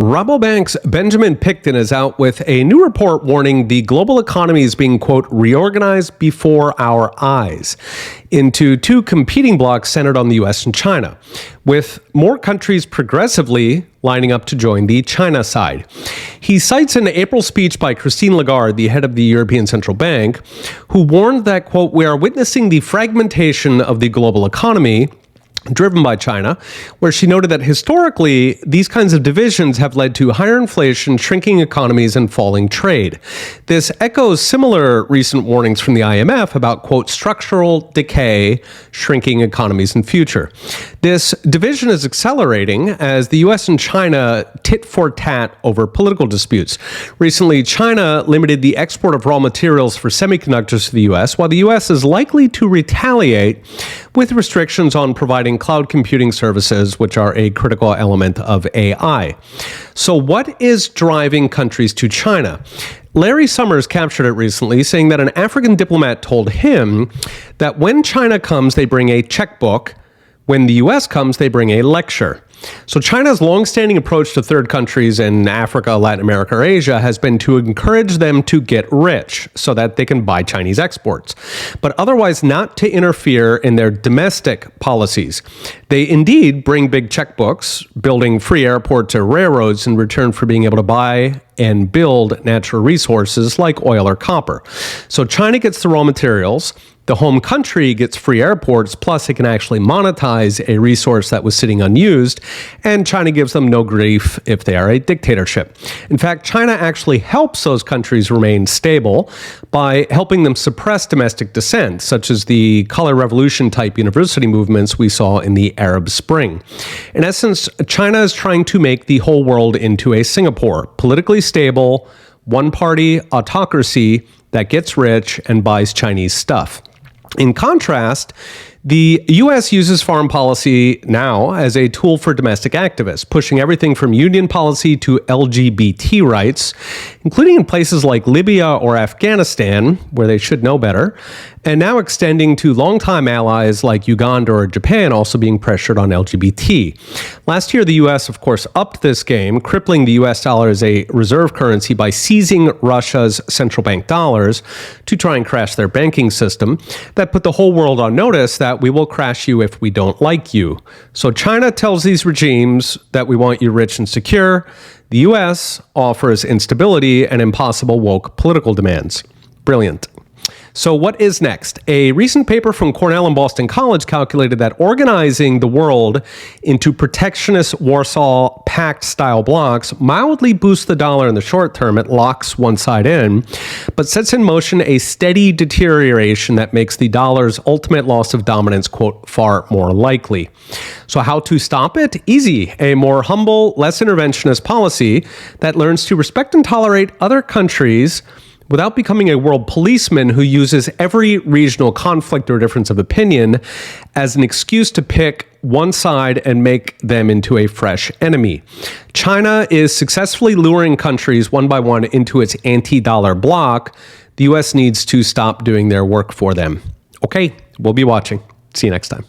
Rabobank's Benjamin Pickton is out with a new report warning the global economy is being, quote, reorganized before our eyes into two competing blocs centered on the U.S. and China, with more countries progressively lining up to join the China side. He cites an April speech by Christine Lagarde, the head of the European Central Bank, who warned that, quote, we are witnessing the fragmentation of the global economy driven by China, where she noted that historically, these kinds of divisions have led to higher inflation, shrinking economies, and falling trade. This echoes similar recent warnings from the IMF about, quote, structural decay, shrinking economies in future. This division is accelerating as the U.S. and China tit for tat over political disputes. Recently, China limited the export of raw materials for semiconductors to the U.S., while the U.S. is likely to retaliate with restrictions on providing cloud computing services, which are a critical element of AI. So what is driving countries to China? Larry Summers captured it recently, saying that an African diplomat told him that when China comes, they bring a checkbook. When the U.S. comes, they bring a lecture. So China's longstanding approach to third countries in Africa, Latin America, or Asia has been to encourage them to get rich so that they can buy Chinese exports, but otherwise not to interfere in their domestic policies. They indeed bring big checkbooks, building free airports or railroads in return for being able to buy and build natural resources like oil or copper. So China gets the raw materials. The home country gets free airports, plus it can actually monetize a resource that was sitting unused, and China gives them no grief if they are a dictatorship. In fact, China actually helps those countries remain stable by helping them suppress domestic dissent, such as the color revolution type university movements we saw in the Arab Spring. In essence, China is trying to make the whole world into a Singapore, politically stable, one-party autocracy that gets rich and buys Chinese stuff. In contrast, the U.S. uses foreign policy now as a tool for domestic activists, pushing everything from union policy to LGBT rights, including in places like Libya or Afghanistan, where they should know better, and now extending to longtime allies like Uganda or Japan also being pressured on LGBT. Last year, the U.S., of course, upped this game, crippling the U.S. dollar as a reserve currency by seizing Russia's central bank dollars to try and crash their banking system. That put the whole world on notice that we will crash you if we don't like you. So China tells these regimes that we want you rich and secure. The U.S. offers instability and impossible woke political demands. Brilliant. So what is next? A recent paper from Cornell and Boston College calculated that organizing the world into protectionist Warsaw Pact-style blocks mildly boosts the dollar in the short term. It locks one side in, but sets in motion a steady deterioration that makes the dollar's ultimate loss of dominance, quote, far more likely. So how to stop it? Easy. A more humble, less interventionist policy that learns to respect and tolerate other countries without becoming a world policeman who uses every regional conflict or difference of opinion as an excuse to pick one side and make them into a fresh enemy. China is successfully luring countries one by one into its anti-dollar bloc. The U.S. needs to stop doing their work for them. Okay, we'll be watching. See you next time.